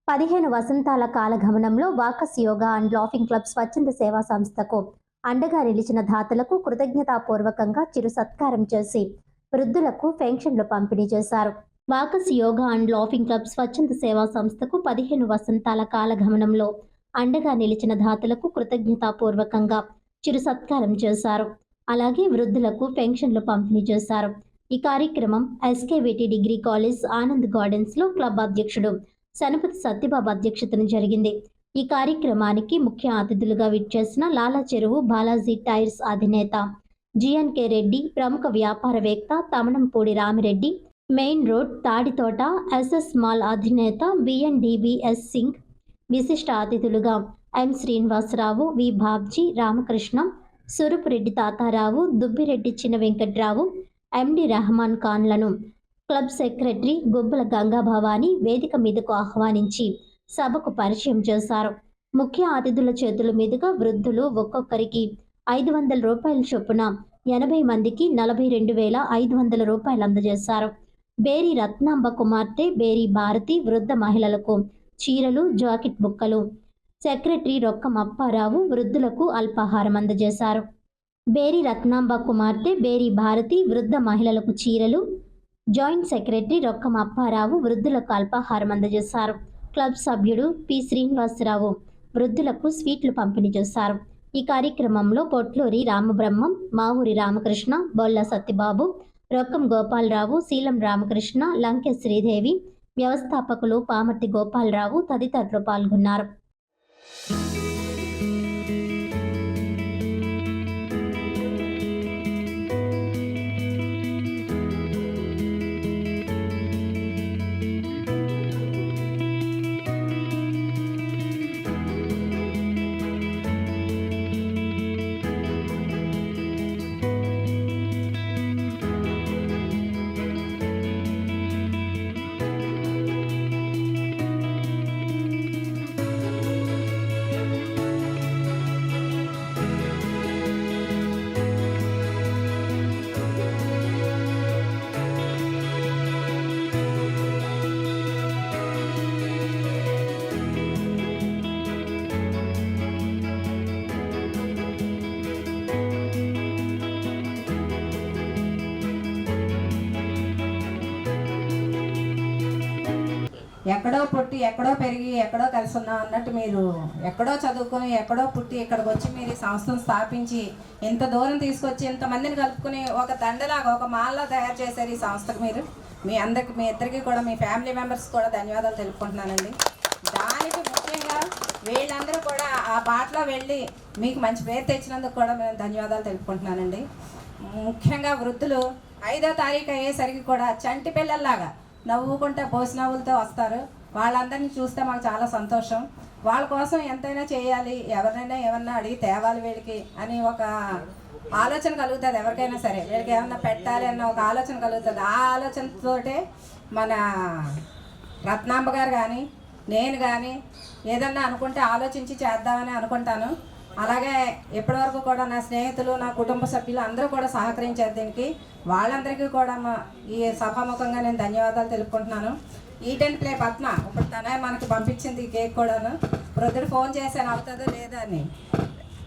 15 వసంతాల కాలగమనంలో walkers yoga and laughing club స్వచ్ఛంద సేవా సంస్థకు అండగా నిలిచిన దాతలకు కృతజ్ఞతాపూర్వకంగా చిరు సత్కారం చేసి వృద్ధులకు పెన్షన్లు పంపిణీ చేశారు. వాకస్ యోగా అండ్ లాఫింగ్ క్లబ్ స్వచ్ఛంద సేవా సంస్థకు 15 వసంతాల కాలగమనంలో అండగా నిలిచిన దాతలకు కృతజ్ఞతాపూర్వకంగా చిరు సత్కారం చేశారు. అలాగే వృద్ధులకు పెన్షన్లు పంపిణీ చేశారు. ఈ కార్యక్రమం SKVT degree college Anand gardens లో క్లబ్ అధ్యక్షుడు సనపతి సత్యబాబు అధ్యక్షతన జరిగింది. ఈ కార్యక్రమానికి ముఖ్య అతిథులుగా విచ్చేసిన లాలా చెరువు బాలాజీ టైర్స్ అధినేత జిఎన్కే రెడ్డి, ప్రముఖ వ్యాపారవేత్త Tamanampudi Ramireddy, main road Taditota SS mall అధినేత బిఎన్డిబిఎస్ సింగ్, విశిష్ట అతిథులుగా ఎం శ్రీనివాసరావు, వి బాబ్జీ, రామకృష్ణ, సురుపురెడ్డి తాతారావు, దుబ్బిరెడ్డి చిన్న వెంకట్రావు, ఎండి రెహమాన్ ఖాన్లను క్లబ్ సెక్రటరీ గుబ్బల గంగాభవాని వేదిక మీదకు ఆహ్వానించి సభకు పరిచయం చేశారు. ముఖ్య అతిథుల చేతుల మీదుగా వృద్ధులు ఒక్కొక్కరికి 500 రూపాయల చొప్పున 80 మందికి 42,500 రూపాయలు అందజేశారు. బేరి రత్నాంబ కుమార్తె బేరి భారతి వృద్ధ మహిళలకు చీరలు, జాకెట్ బుక్కలు, సెక్రటరీ రొక్కం అప్పారావు వృద్ధులకు అల్పాహారం అందజేశారు. బేరి రత్నాంబ కుమార్తె బేరి భారతి వృద్ధ మహిళలకు చీరలు, జాయింట్ సెక్రటరీ రొక్కం అప్పారావు వృద్ధులకు అల్పాహారం అందజేశారు. క్లబ్ సభ్యుడు పి శ్రీనివాసరావు వృద్ధులకు స్వీట్లు పంపిణీ చేశారు. ఈ కార్యక్రమంలో పొట్లూరి రామబ్రహ్మం, మావూరి రామకృష్ణ, బొల్ల సత్యబాబు, రొక్కం గోపాలరావు, శీలం రామకృష్ణ, లంకె శ్రీదేవి, వ్యవస్థాపకులు పామర్తి గోపాలరావు తదితరులు పాల్గొన్నారు. ఎక్కడో పుట్టి ఎక్కడో పెరిగి ఎక్కడో కలిసి ఉన్నాం అన్నట్టు మీరు ఎక్కడో చదువుకొని ఎక్కడో పుట్టి ఇక్కడికి వచ్చి మీరు ఈ సంస్థను స్థాపించి ఇంత దూరం తీసుకొచ్చి ఇంతమందిని కలుపుకొని ఒక దండలాగా ఒక మాల్లా తయారు చేశారు ఈ సంస్థకు. మీరు మీ ఇద్దరికి కూడా మీ ఫ్యామిలీ మెంబర్స్ కూడా ధన్యవాదాలు తెలుపుకుంటున్నానండి. దానికి ముఖ్యంగా వీళ్ళందరూ కూడా ఆ బాటలో వెళ్ళి మీకు మంచి పేరు తెచ్చినందుకు కూడా మేము ధన్యవాదాలు తెలుపుకుంటున్నానండి. ముఖ్యంగా వృద్ధులు 5వ తారీఖు అయ్యేసరికి కూడా చంటి పిల్లల్లాగా నవ్వుకుంటే భోజనవులతో వస్తారు. వాళ్ళందరినీ చూస్తే మాకు చాలా సంతోషం. వాళ్ళ కోసం ఎంతైనా చేయాలి, ఎవరినైనా ఏమన్నా అడిగి తేవాలి వీళ్ళకి అని ఒక ఆలోచన కలుగుతుంది. ఎవరికైనా సరే వీళ్ళకి ఏమన్నా పెట్టాలి అన్న ఒక ఆలోచన కలుగుతుంది. ఆ ఆలోచనతోటే మన రత్నాంబ గారు కానీ నేను కానీ ఏదన్నా అనుకుంటే ఆలోచించి చేద్దామని అనుకుంటాను. అలాగే ఇప్పటివరకు కూడా నా స్నేహితులు, నా కుటుంబ సభ్యులు అందరూ కూడా సహకరించారు దీనికి. వాళ్ళందరికీ కూడా ఈ సభాముఖంగా నేను ధన్యవాదాలు తెలుపుకుంటున్నాను. ఈట్ అండ్ ప్లే పద్మ ఇప్పుడు తనే మనకి పంపించింది ఈ కేక్ కూడాను. వృద్ధుడు ఫోన్ చేశాను అవుతుందో లేదా అని.